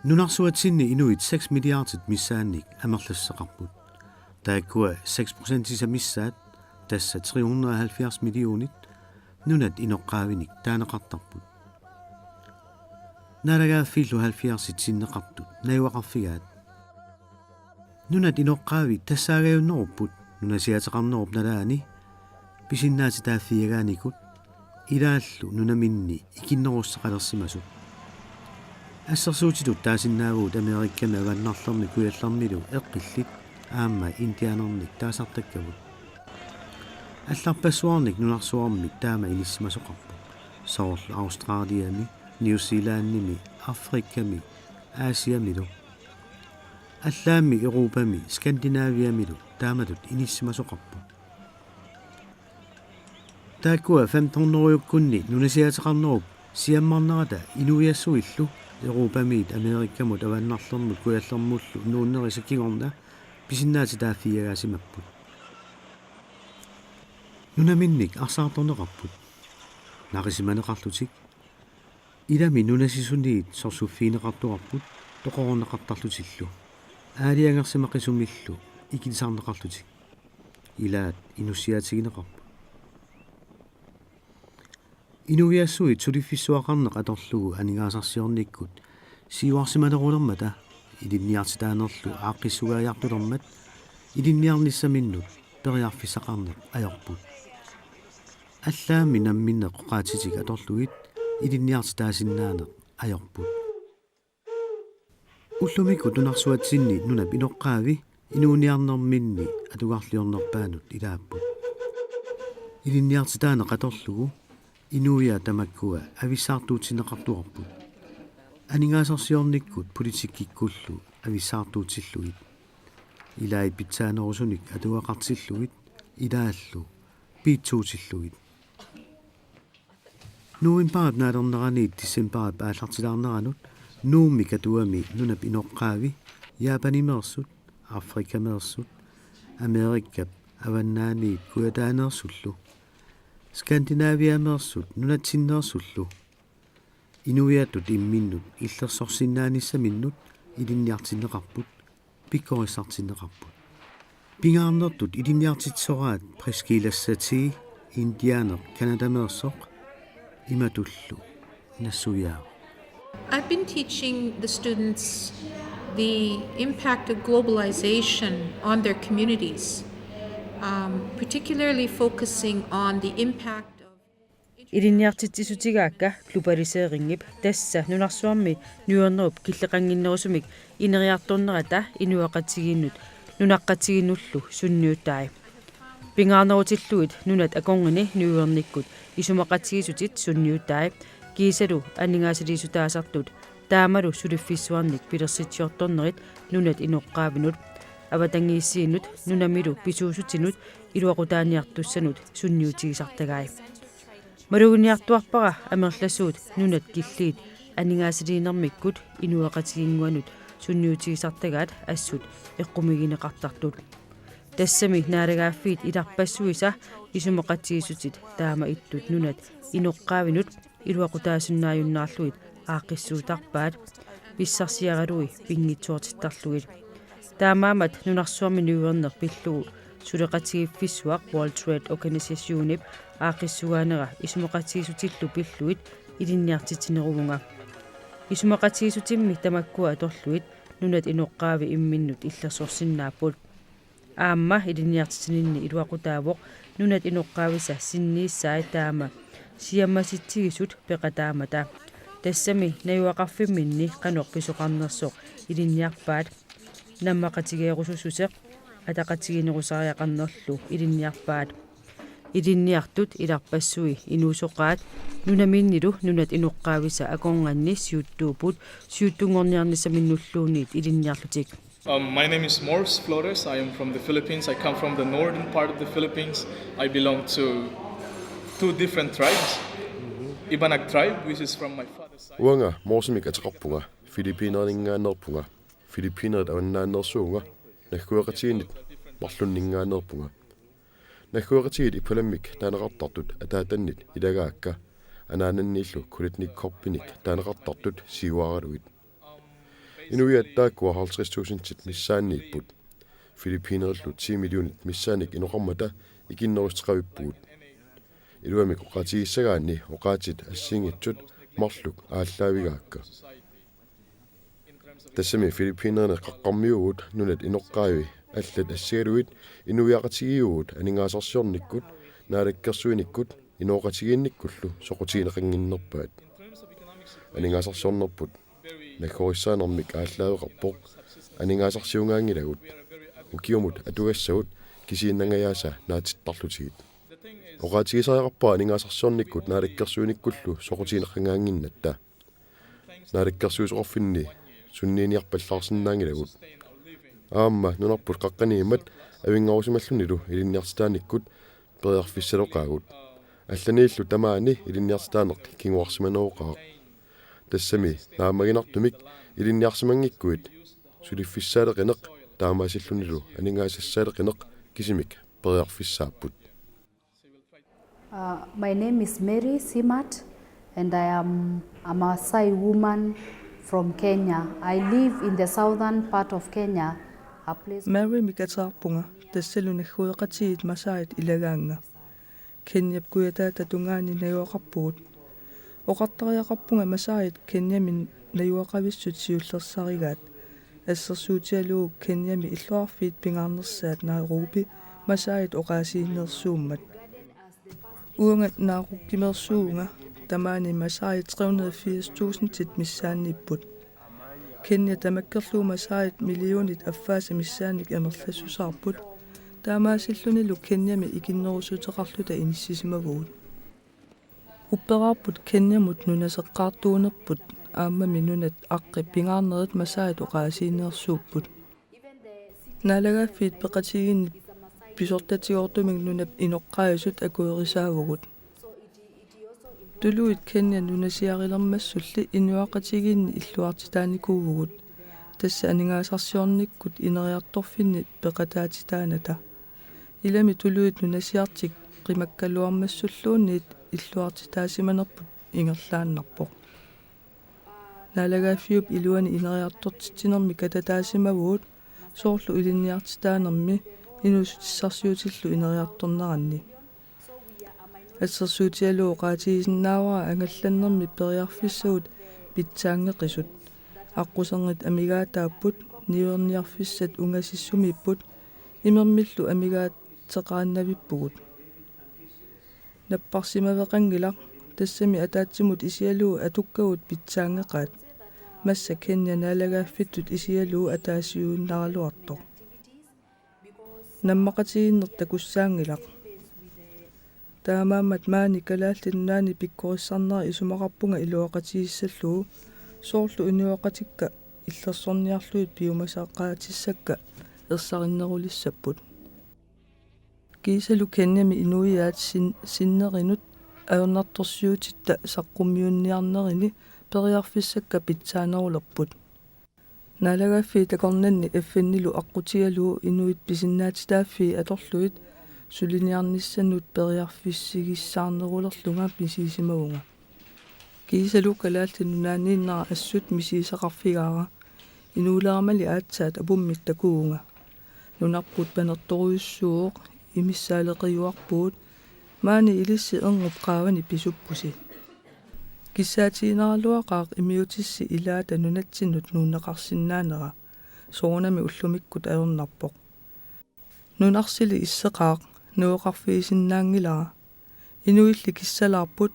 Nunarsuatsinni inuit 6 milliardet missaannik amerlassaqarput. Taakkua 6% missaat tassa 370 millionit nunat inoqqaavinik taanaqartarput. Naalagaaffiillu 70 sinneqartut naiwaqarfigaat. Nunat inoqqaavi tassaagayunnerupput nunasiateqarnerup nalaani pisinnaati taaffiagaanikut ilaallu nunaminni ikinnerussaqalersimasut. Assersuutitut taasinnaavut Amerikkami avannarlerni kuyallarmilu eqqillit aamma indianernik taasartakkavut. Allarpassuarnik nunarsuarmik taama inissimasoqarput. Soorlu Australiami, New Zealandimi, Afrikkami, Aasiamilu. Allaami Euroopami, Skandinaaviamilu taamatut inissimasoqarput. Taakkua 15-årjukkunni nunasiateqarnerup siammarnerata inuiassuillu Euroopamiit Amerikkamut avannarlermut kuyallermullu nuunnerisakigorna pisinnaati taaffiagaasimapput. Nunaminnik arsaartorneqarput. Naqisimaneqarlutik. Ilami nunasisuniit sorsuffiineqartuarput toqorneqartarlutillu. Aaliangersimaqisumillu ikilisarneqarlutik. Ilaat inussiaatigineqarput. Inuiassuit sulifissuaqarneq atorlugu anigaasarsiornikkut siuarsimanerulermata ilinniartitaanerlu aaqqissugaajartulermat ilinniarnissaminnut periarfissaqarneq ajorput. Allaami namminneq qoqaatitik atorluit ilinniartitaasinnaanaq ajorput. Ullumikku tunarsuatsinni nunap inoqqaavi inuuniarnerminni atugarliornerpaanut ilaapput. Ilinniartitaaneq atorlugu inuia tamakkua avissaartuutsineqartuarput. Anigaasarsiornikkut politikkikkullu avissaartuutsilluit. Ilai pitsaanerusunik atuaqartilluit ilaallu piitsuutilluit. Nuimpaat naalerneraniit tissempaat aallartilaarneranut nuummi katuami nunap inoqqaavi Jaapanimeersut, Afrikkameersut, Amerikkap avannaaniit kuyataaneersullu. Skandinaaviameersut nunatsinneersullu. Inuiatut imminnut illersorsinnaanissaminnut ilinniartinneqarput pikkorissartinneqarput. Pingaarnertut ilinniartitsoraat priskiilassati indianer Kanadameersoq imatullu nassuyaa. I've been teaching the students the impact of globalization on their communities. Particularly focusing on the impact of Ilinniartitsisutigaakka globaliseeringip tassa nunarsuarmi nuernerup killeqanginnerusumik ineriartornerata inuaqatiginnut nunaqqatiginnullu sunniuttai. Pingaarnerutilluit nunat akongani nuernikkut isumaqatigisutit sunniuttai kiisalu anningaasaliisutaasartut taamalu suliffissuarnik pilersitsiortornerit nunat inoqqaavinut avatangiissiinut nunamilu pisuusutinut iluaqutaaniartussanut sunniutigisartagai. Maluguniartuarpara amerlassuut nunat killiit anningaasaliinermikkut inuaqatiginguanut sunniutigisartagaat assut eqqumigineqartartut. Tassami naalagaaffiit ilarpassuisa isumaqatigissutit taama ittut nunat inoqqaavinut iluaqutaasunnaajunnaarluit aaqqissuutarpaat pissarsiaralui pingitsuortittarluit. Taamaamat nunarsuarmi nuuerner pillugu suleqatigiffissuaq World Trade Organisationip aaqqissugaanera isumaqatigissutillu pilluit ilinniartitineruvunga. Isumaqatigissutimmi tamakkua atorluit nunat inoqqaavi imminnut illersorsinnaaput. Aamma ilinniartitininni iluaqutaavoq nunat inoqqaavisa sinniissaai taama siammasittigisut peqataamata. Tassami nayuaqarfimminni qanoqpisoqarnersoq ilinniarpaat nammaqatigeerusussuseq ataqatiginerusariaqarnerlu ilinniarpaat ilinniartut ilarpassui inuusoqaat nunaminnilu nunat inoqqaavisa akonganni siuttuuput siuttungorniarnisaminnulluuniit ilinniarlutik. My name is Morris Flores. I am from the Philippines. I come from the northern part of the Philippines. I belong to two different tribes. Ibanag tribe, which is from my father's side. Uanga morsimik ataqarpunga Filippiineringaannerpunga Filippiineret avannaannersuunga nagguaqatiginit marlunningaannerpunga nagguaqatigit ipulammik taaneqartartut ataatannit ilagaakka anaananniillu kulitnikkorpinik taaneqartartut siuaraluit Inuit taakkua 50,000 missaanniipput. Filippiinerallu 10 millionit missaanik inoqarmata ikinnerustaqavippugut. Iluamik oqatiissagaanni oqaatit assingitsut marluk aallaavigaakka. Tassami Filippiinerna qaqqarmiugut nunat inoqqaavi аллат ассигалуит инуиақатигиугут анингаасарсиорниккут наалаккерсуиниккут инооқатигиинниккуллу соқутиинеқангиннерпаат анингаасарсиорнерпут наккориссаанермик ааллаавеқарпоқ анингаасарсиунгаангилагут укиумут атугассагут кисииннангаяаса наатиттарлутигит оqaатигисариақарпаа анингаасарсиорниккут наалаккерсуиниккуллу соқутиинеқангаангиннатта наалаккерсуисоқарфинни суннииниарпаллаарсинаангилагут аама нунарпут қаққаниимат авингаарусималлунилу илинниартитааниккут периарфиссалоқаагут алланииллу тамаани илинниартитаанеқ кингуарсиманооқаа тассами наамагинартумик илинниарсимангиккуит сулиффиссаалеқинеқ таамаасиллунилу анингаасассаалеқинеқ кисимик периарфиссааппут. My name is Mary Simat and I am a Maasai woman from Kenya. I live in the southern part of Kenya. Mary mikataarpunga tassalunaggueqatiit masaait ilagaanga Kenyap kuyataata tungaani najuaqarpugut oqartariaqarpunga masaait Kenyamin najuaqavissut siullersarigaat ассерсуутиалуу Kenyami illuarfiit pingaarnersaat Nairobi masaait oqaasiinnersuummat uungat naaruqkimersuunga tamaani masaait 380,000 tit missaannipput Kenya tamakkerluu masaait millionit affaasa missaanik amerlassusaarput taamaasillunilu Kenyami ikinnerusuteqarluta inissisimavut upperaarput Kenyamut nunaseqqaartuunerput aammami nunat aqqi pingaarnerit masaait oqaasiinneersuupput naalagaaffiit peqatiginni pisortatiortumik nunap inoqqaajusut akuerisaavugut Tuluit Kenya nunasiarilermassulli inuaqatiginni illuartitaanikuuvugut tassa aningaasarsiornikkut ineriartorfinni peqataatitaanata ilami tuluit nunasiartik qimakkaluarmassulluunniit illuartitaasimanerput ingerlaannarpoq naalagaaffiup iluani ineriartortitinermi katataasimavut soorlu ilinniartitaanermi inusutissarsiutillu ineriartorneranni ассерсуутиалуу qaatigisinnaawara ангалланнерми периарфиссагут питсаангеқисут аққусернит амигаатааппут ниуерниарфиссат унгасиссумиппут имермиллу амигаатеқааннавиппугут наппарсимавеқангилақ тассами атаатсимут исиалуу атуккагут питсаангеқаат масса Кenya наалагааффиттут исиалуу атаасиууннаралуартоқ наммақатигиннерта куссаангилақ таамаамат маани калааллиннаани пиккорissarnera исумақарпунга илуақатигиссаллуу соорлу униуақатикка иллерсорниарлуит пиумасааққаатиссакка ерсариннерулиссаппут кисалу Kenyami инуиаат синнеринут аернарторсиутитта саққуммиунниарнерини периарфиссакка питсаанерулерпут наалагааффи такорнанни аффиннилу аққутигалуу инуит писиннаатитааффи аторлуит сулиниарниссаннут периарфиссигиссаарнерулерлунга мисисимагунга кисалу калаалтиннаанииннара ассут мисисақарфигаара инуулерамали аатсаат апуммит такуунга нунарпут панерторуйуссууоқ имиссаалеқиуарпуут маани илисси эрнуп qaavani писуппуси киссаатиинаралуақаақ имиутисси илаата нунатсиннут нуунеқарсиннаанера соонами уллумиккут аернарпоқ нунарсили иссеқаақ нуоқарфиисиннаангилара инуилли киссалаарпут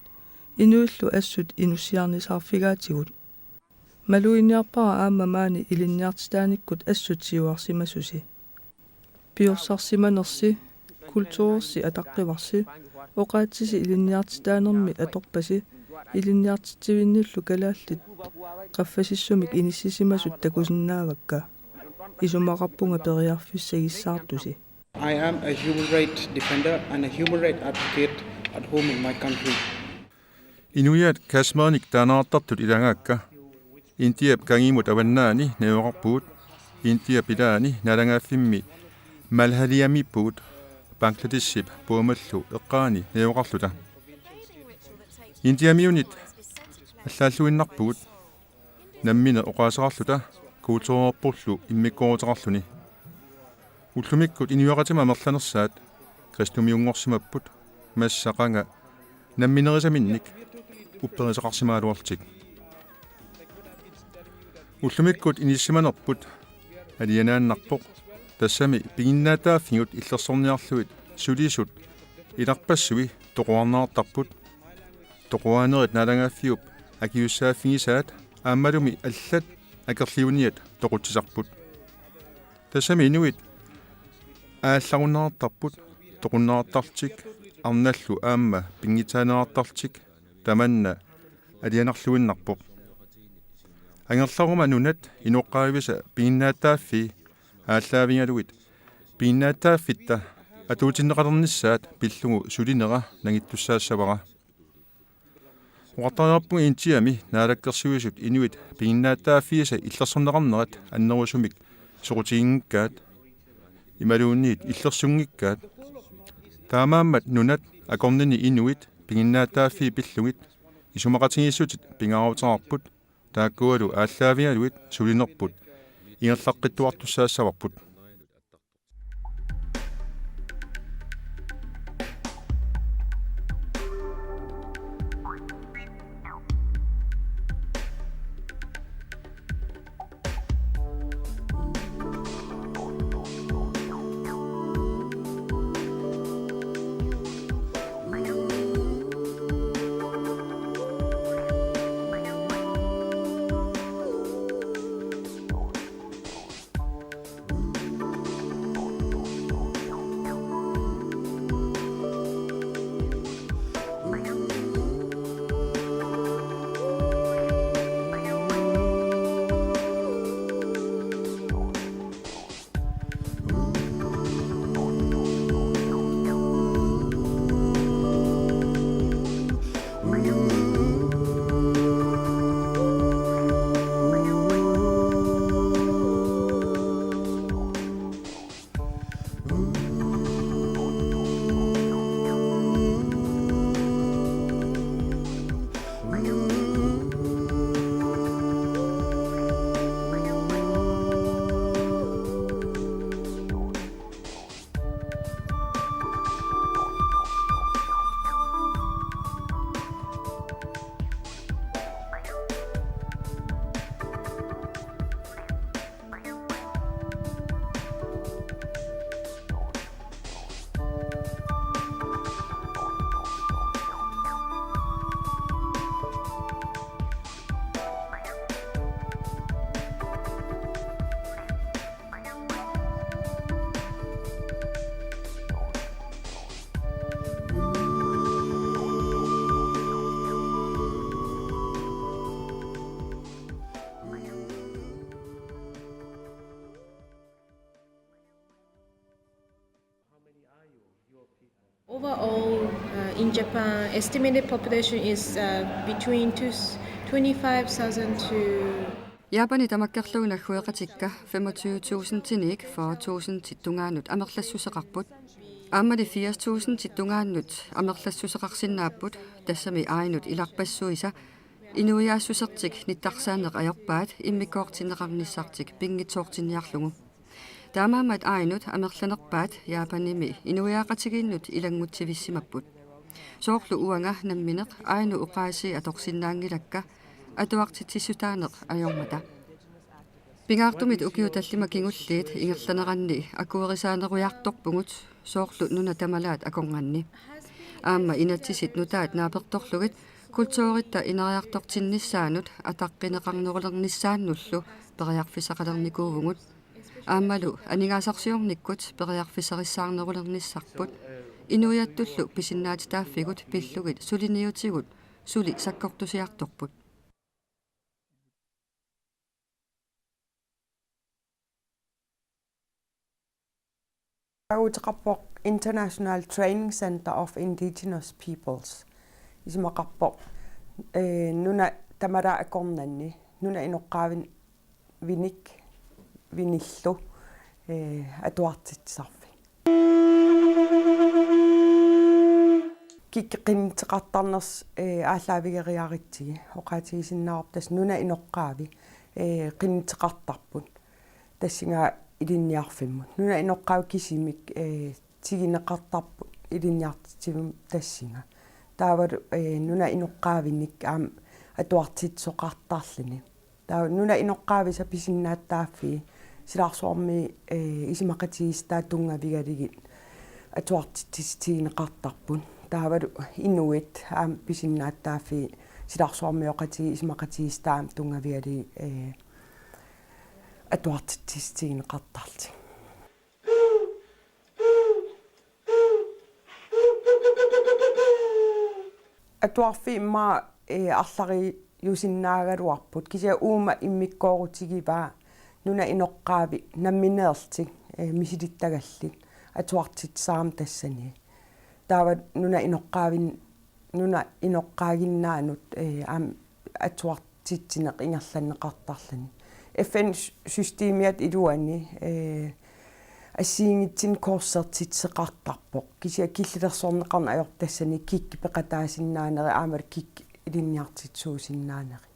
инуиллу ассут инуссиарнисаарфигаатигут малуиниарпара аама маани илинниартитааниккут ассут сиуарсимасуси пиорсарсиманерси культуурси атаққиварси оqaатсиси илинниартитаанерми аторпаси илинниартитсивинниллу калааллит qaffasissumik inissisimасут такусиннаавакка исумақарпунга периарфиссагиссаартуси I am a human rights defender and a human rights advocate at home in my country. Inuiat kasmaanik taanaartartut ilangaakka intiap kangimut awannaani neoqarpuut intiap ilaani nalangaaffimmi malhaliamippuut Bangladeship puumallu eqqaani neoqarluta intiamiunit allaalluinnarpuut nammina oqaasaqarluta kuutorporlu immikkoorutaqarluni ullumikut inuaqatima amerlanersaat kristumiungorsimapput massaqanga namminerisaminnik upperisaqarsimaaluartik ullumikut inissimanerput alianaannarpoq тассами пигиннаатааффигут иллерсорниарлуит сулисут иларпассуи тоқуарнаартарпут тоқуаанерит налангааффиуп акиуссааффигисаат ааммалуми аллат акерлиуниат тоқутсисарпут тассами инуит аалларуннаартарпут тоқуннаартартик арналлу аама пингитаанеартартик таманна алианарлуиннарпоқ ангерларума нунат инуққаависа пигиннаатааффи ааллаавингалуит пииннаатааффитта атуутиннеқалерниссаат пиллугу сулинера нагиттуссаассавара уартариарпуг интиами наалаккерсуисут инуит пииннаатааффиаса иллерсорнеқарнерат аннерусумик сорутигингкаат ималуунниит иллерсунгиккаат таамааммат нунат акорнини инуит пигиннаатааффи пиллугит исумақатигиссутит пингаарутарарпут тааккуалу ааллаавингалуит сулинерпут ингерлаққиттуартуссаассаварпут Overall, in Japan, estimated population is between 25,000 to Japani tamakkerluunaggueqatikka 25.000 tinik 40.000 tittungaannut amerlassuseqarput aammali 80.000 tittungaannut amerlassuseqarsinnaapput tassami ainut ilarpassuisa inuiaassusertik nittarsaanneq ajorpaat immikkoortinneqarnissartik pingitsoortinniarlugu taamaamat ainut amerlanerpaat Japanimi inuiaaqatigiinnut ilangmutsivissimapput soorlu uanga nammineq ainu uqaasi atorsinnaangilakka atuartitsissutaaneq ajormata pingaartumit ukiutallima kingulliit ingerlaneranni akuerisaaneruiartorpungut soorlu nuna tamalaat akonganni aamma inatsisit nutaat naapertorlugit kultuuritta ineriartortinnissaanut ataqqinеqarnerulernissaannullu periarfisaqalernikuuvungut ааммалу анигаасарсиорниккут периарфисарissаарнерулерниссарпут инуяттуллу писиннаатитааффигут пиллугит сулиниутигут сули саккортусиарторпут Autaqarpoq International Training Center of Indigenous Peoples ismaqarpoq nuna tamara akornanni nuna inoqqaavin vinik vinillu atuartitsarfi kikqinteqartarners aallaavigeриаритсиги oqaatigisinnaarpas nuna inoqqaavi qiniteqartarput tassinga ilinniarfimmut nuna inoqqaukkisimik tigineqartarput ilinniartitivum tassinga taavalu nuna inoqqaavinnik aam atuartitsoqartarlini taa nuna inoqqaavisa pisinnaattaaffi silaarsuarmi isimaqatigistaa tungavigaligit atuartitigineqartarput taavalu inuit aam pisinnaattaaffi silaarsuarmioqatigi isimaqatigistaam tungavigali atuartitigineqartarti atuarfi imma арлари юсиннаагалуарпут кися уума иммиккоорутигиваа нуна иноққаави намминеерлтик мисилиттагаллит атуартит саам тассани таава нуна иноққаагиннаанут аам атуартитсинеқ ингерланнеқартарлани FN системиат илуани ассиингитсин коорсертитсеқартарпоқ кися киллилерсорнеқарна аёртассани кикки пеқатаасиннаанери аамал кикки илинниартитсуусиннаанери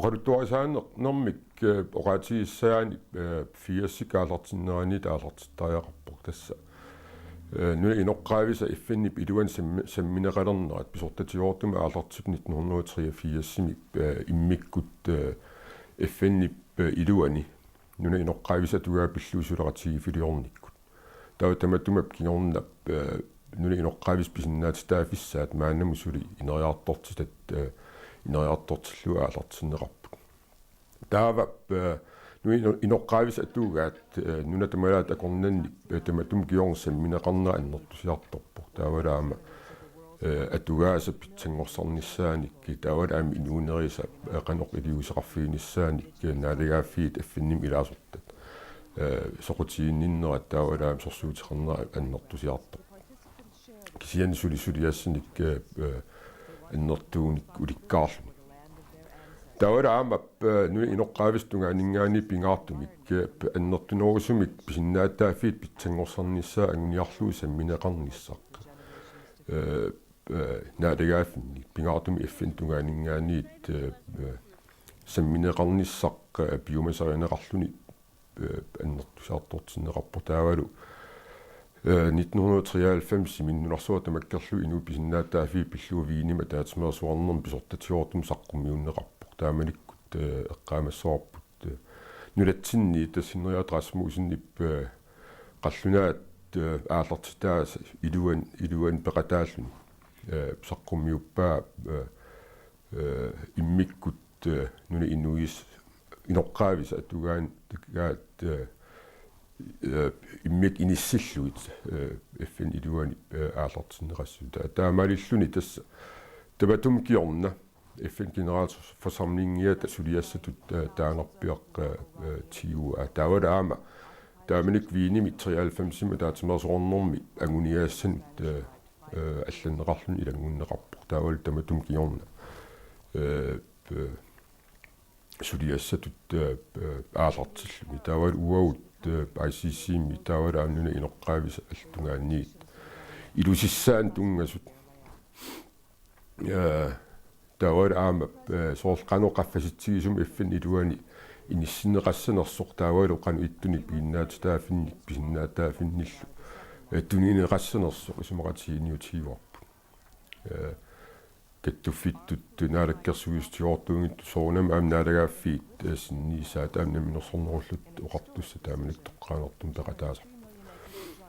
Oqalutuarisaanneq normik oqaatigissaani fiassikaalaartinnerani taalartittariaqarpoq tassa nuna inoqqaavisa iffinnip iluan sammineqalernerat pisortatiortuma aalartip 1983 immikkut iffinnip iluani nuna inoqqaavisa tugaa pilluusuleratigifiluornikkut tawa tamattumap kingornap nuna inoqqaavis pisinnaatitaafissaat maannamusuli ineriaartortitat ineriartortillu aalartinneqarput taava nu inoqqaavis atuugaat nuna tamalaat akornanni tamatum kiornsammineqarnera annertusiartorpoq taavalaama atugaasa pitsangorsornissaanikki taavalaami inuunerisa qanoq iliuseqarfiinissaanikki naalagaaffiit affinnim ilaasortat soqutiinninnerat taavalaam sorsuutiqarnera annertusiartor kisian sulisuliassanik annertuunik ulikkaarlu taavalaamap nu inoqqaavistunga aningaani pingaartumik annertunoorusumik pisinnaataaffiit pitsangorsornissaa anguniarluu sammineqarnissaq naalagaaffinni pingaartumi iffintunga aningaaniit sammineqarnissaq biomasarianeqarluni annertusaartortinneqarpo taavalu 1993 minnularsuа тамаккерлу ину писиннаатаафи пиллуа виинима таатсмерсуарнерм писортатиортум саққумиуннеқарпоқ тааманиккут эққаамассоорпут нулатсинни тассинериат расмусиннип қаллунаат ааллартитаас илуан пеқатааллуни саққуммиуппаа иммиккут нуна инуис иноққаависа атугаан гаат иммик иниссиллуит FN илуани ааллартиннеқассута таамалиллуни тасса табатум киорна FN генералфорsamlingiat сулиассатут таанерпиақ тиу таавалаама тааманик вииними 93 таатимерсорнэрми агуниаассан алланнеқарлун илангуннеқарпоқ таавал таматум киорна сулиассатут ааллартиллуни таавал уаут ICC mitawaraanuna inoqqaavisa alltungaanniit ilusissaan tungasut taawalaama soorqanoqaffasitsigisum iffin iluani inissinneqassanersoq taawalo qanu ittunik piinnaatitaafinnik pisinnaataafinnillu tuniineqassanersoq isumaqatiiniutiivarpu kattuffittut naalakkersugistiortuungit soornam aamnaalagaaffiit sinniisaat aamnaminersornerullut oqartussa taamanik toqqaanertum peqataasa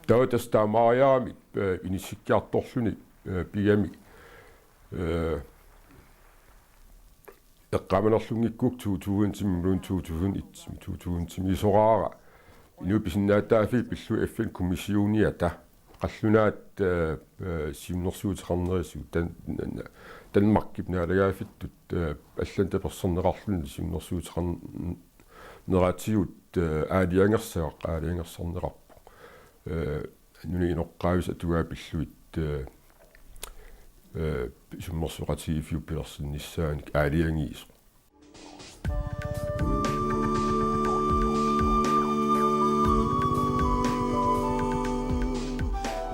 tautas taamaariaami inissikkiartorluni pigami eqqamanerlungikkuk 2000 isoraara inu pisinnaataafi pillu FN kommissiuniata qallunaat siunnersuuteqarnerisu Danmark kipnaalagaafittut аллан таперсернеқарлун siunnersuuteqarneraatigut аалиангерсаақ аалиангерсарнеқарпу нуни иноққаавис атугаапиллуит суммерсуқатигифиу пилерсиннissaаник аалиангиисо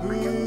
We